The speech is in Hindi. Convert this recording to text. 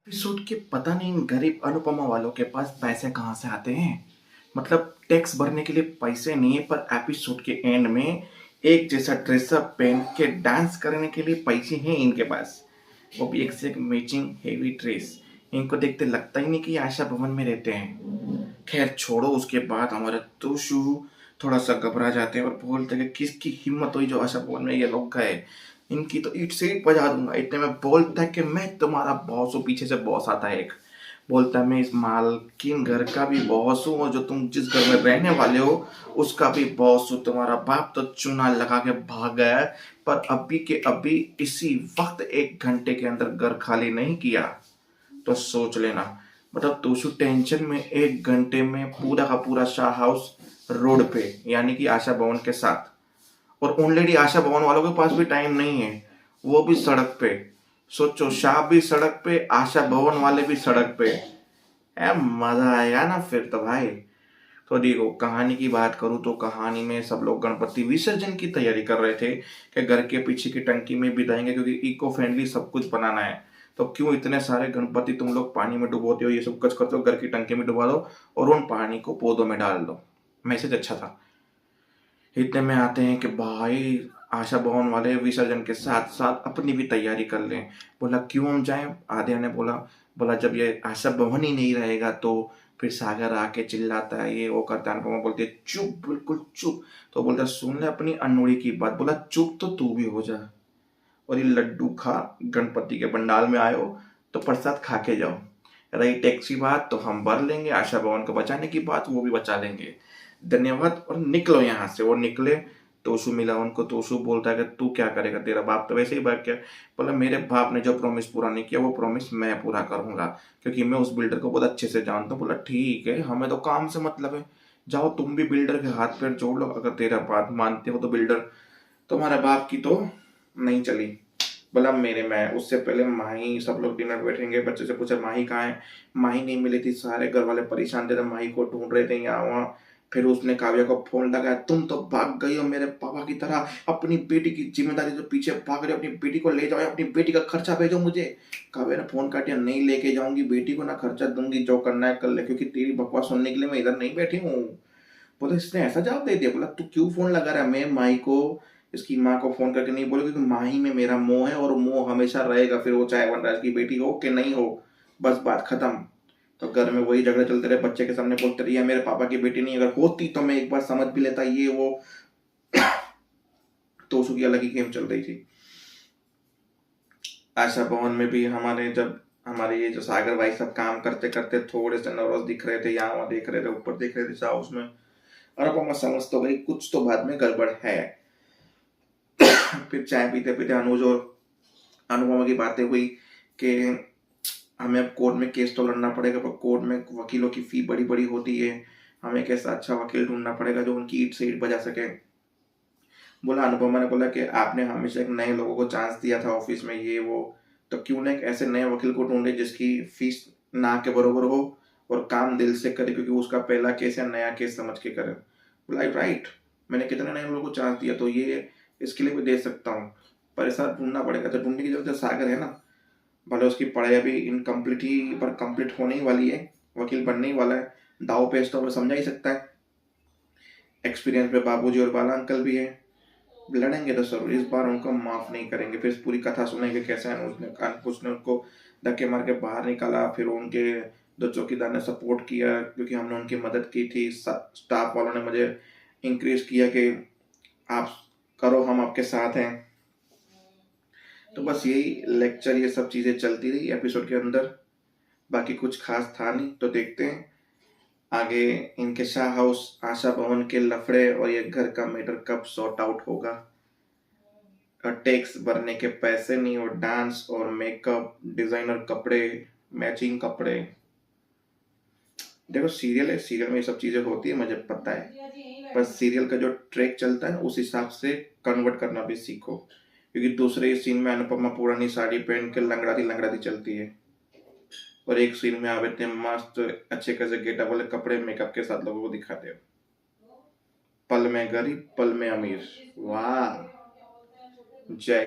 एपिसोड के पता नहीं इन गरीब अनुपमा वालों के पास पैसे कहाँ से आते हैं। मतलब टैक्स भरने के लिए पैसे नहीं है, पर एपिसोड के एंड में एक जैसा ड्रेसअप पहन के डांस करने के लिए पैसे हैं इनके पास। वो भी एक से एक मैचिंग हेवी ड्रेस। इनको देखते लगता ही नहीं कि ये आशा भवन में रहते हैं। खैर छोड़ो, उसके बाद हमारा तोशु थोड़ा सा घबरा जाते हैं और बोलते हैं कि किसकी हिम्मत हुई जो आशा भवन में ये लोग गए। इनकी तो ईट से ईट बजा दूंगा। इतने में बोलता है कि मैं तुम्हारा बॉस हूँ। पीछे से बॉस आता है एक, बोलता है मैं इस मालकिन घर का भी बॉस हूँ और जो तुम जिस घर में रहने वाले हो उसका भी बॉस हूँ। तुम्हारा बाप तो चूना लगा के भाग गया है, पर अभी के अभी इसी वक्त 1 घंटे के अंदर घर खाली नहीं किया तो सोच लेना। मतलब तोशु टेंशन में 1 घंटे में पूरा का पूरा शाह हाउस रोड पे, यानी कि आशा भवन के साथ। और ऑलरेडी आशा भवन वालों के पास भी टाइम नहीं है, वो भी सड़क पे। सोचो, शाह भी सड़क पे, आशा भवन वाले भी सड़क पे। मजा आएगा ना फिर तो भाई। तो देखो, कहानी की बात करूँ तो कहानी में सब लोग गणपति विसर्जन की तैयारी कर रहे थे कि घर के पीछे की टंकी में बिताएंगे, क्योंकि इको फ्रेंडली सब कुछ बनाना है। तो क्यों इतने सारे गणपति तुम लोग पानी में डुबोते हो, ये सब कुछ करते हो, घर की टंकी में डुबा दो और उन पानी को पौधों में डाल दो। मैसेज अच्छा था। इतने में आते हैं कि भाई आशा भवन वाले विसर्जन के साथ साथ अपनी भी तैयारी कर लें। बोला क्यों हम जाएं? आधे ने बोला बोला जब ये आशा भवन ही नहीं रहेगा तो फिर सागर आके चिल्लाता है, ये वो करता है। अनुपमा बोलती है चुप, बिल्कुल चुप। तो बोलता सुन ले अपनी अनोड़ी की बात। बोला चुप तो तू भी हो जा और ये लड्डू खा। गणपति के पंडाल में आए हो तो प्रसाद खा के जाओ। रही टैक्स की बात तो हम भर लेंगे, आशा भवन को बचाने की बात वो भी बचा लेंगे। धन्यवाद और निकलो यहाँ से। वो निकले। तोशु मिला उनको। तोशु बोलता है कि तू क्या करेगा, तेरा बाप तो वैसे ही भाग गया। बोला मेरे बाप ने जो प्रॉमिस पूरा नहीं किया वो प्रॉमिस मैं पूरा करूंगा, क्योंकि मैं उस बिल्डर को बहुत अच्छे से जानता हूँ। बोला ठीक है, हमें तो काम से मतलब है। जाओ तुम भी बिल्डर के हाथ पैर जोड़ लो, अगर तेरा बात मानते हो तो बिल्डर तुम्हारे बाप की तो नहीं चली। बोला मेरे मैं उससे पहले माही, सब लोग डिनर बैठेंगे। बच्चे से पूछा माही कहाँ है। माही नहीं मिली थी, सारे घर वाले परेशान थे, माही को ढूंढ रहे थे यहाँ वहाँ। फिर उसने काव्या को फोन लगाया, तुम तो भाग गई हो मेरे पापा की तरह, अपनी बेटी की जिम्मेदारी तो पीछे भाग रहे हो, अपनी बेटी को ले जाओ, अपनी बेटी का खर्चा भेजो मुझे। काव्या ने फोन काटा, नहीं लेके जाऊंगी बेटी को, ना खर्चा दूंगी, जो करना है कर ले, क्योंकि तेरी बकवास सुनने के लिए मैं इधर नहीं बैठी हूँ। बोला इसने ऐसा जवाब दे दिया। बोला तू क्यों फोन लगा रहा है? मैं माही को, इसकी माँ को फोन करके नहीं बोला, क्योंकि माही में मेरा मोह है और मोह हमेशा रहेगा, फिर वो चाहे वनराज की बेटी हो कि नहीं हो, बस बात खत्म। तो घर में वही झगड़े चलते रहे, बच्चे के सामने बोलते रहे मेरे पापा की बेटी नहीं, अगर होती तो मैं एक बार समझ भी लेता, ये वो। तो उसकी अलग ही गेम चल रही थी। आशा भवन में भी हमारे ये जो सागर भाई सब काम करते करते थोड़े से नर्वस दिख रहे थे, यहाँ वहाँ देख रहे थे, ऊपर देख रहे थे हाउस में। और अब मैं समझ तो गई कुछ तो बाद में गड़बड़ है। फिर चाय पीते पीते अनुज और अनुपमा की बातें हुई कि हमें अब कोर्ट में केस तो लड़ना पड़ेगा, पर कोर्ट में वकीलों की फी बड़ी बड़ी होती है। हमें कैसा अच्छा वकील ढूंढना पड़ेगा जो उनकी ईट से ईट बजा सके। बोला अनुपमा ने बोला कि आपने हमेशा एक नए लोगों को चांस दिया था ऑफिस में, ये वो, तो क्यों ना एक ऐसे नए वकील को ढूंढे जिसकी फीस ना के बरोबर हो और काम दिल से करे, क्योंकि उसका पहला केस या नया केस समझ के करे। बोला राइट, मैंने कितने नए लोगों को चांस दिया, तो ये इसके लिए भी दे सकता हूँ, पर ऐसा ढूंढना पड़ेगा। तो ढूंढने की जरूरत है, सागर है ना, भले उसकी पढ़ाई अभी इनकम्प्लीट ही पर कंप्लीट होने ही वाली है, वकील बनने ही वाला है। दाव पेच तो हमें समझा ही सकता है। एक्सपीरियंस में बाबूजी और बाला अंकल भी है। लड़ेंगे तो जरूर, इस बार उनको माफ नहीं करेंगे। फिर पूरी कथा सुनेंगे कैसे अनुज ने उनको धक्के मार के बाहर निकाला, फिर उनके जो चौकीदार ने सपोर्ट किया, क्योंकि हमने उनकी मदद की थी। स्टाफ वालों ने मुझे इंक्रीज किया कि आप करो, हम आपके साथ हैं। तो बस यही लेक्चर, ये सब चीजें चलती रही एपिसोड के अंदर। बाकी कुछ खास था नहीं। तो देखते हैं आगे इनके शाह हाउस, आशा भवन के लफड़े और ये घर का मैटर कब सॉर्ट आउट होगा। और टैक्स भरने के पैसे नहीं, और डांस और मेकअप, डिजाइनर कपड़े, मैचिंग कपड़े। देखो सीरियल है, सीरियल में ये सब चीजें होती है, मुझे पता है, पर सीरियल का जो ट्रैक चलता है उस हिसाब से कन्वर्ट करना भी सीखो, क्योंकि दूसरे सीन में अनुपमा पुरानी साड़ी पहन के लंगड़ाती लंगड़ाती चलती है, और एक सीन में आप इतने मस्त अच्छे खासे गेटअप वाले कपड़े मेकअप के साथ लोगों को दिखाते हो। पल में गरीब पल में अमीर। वाह, जय।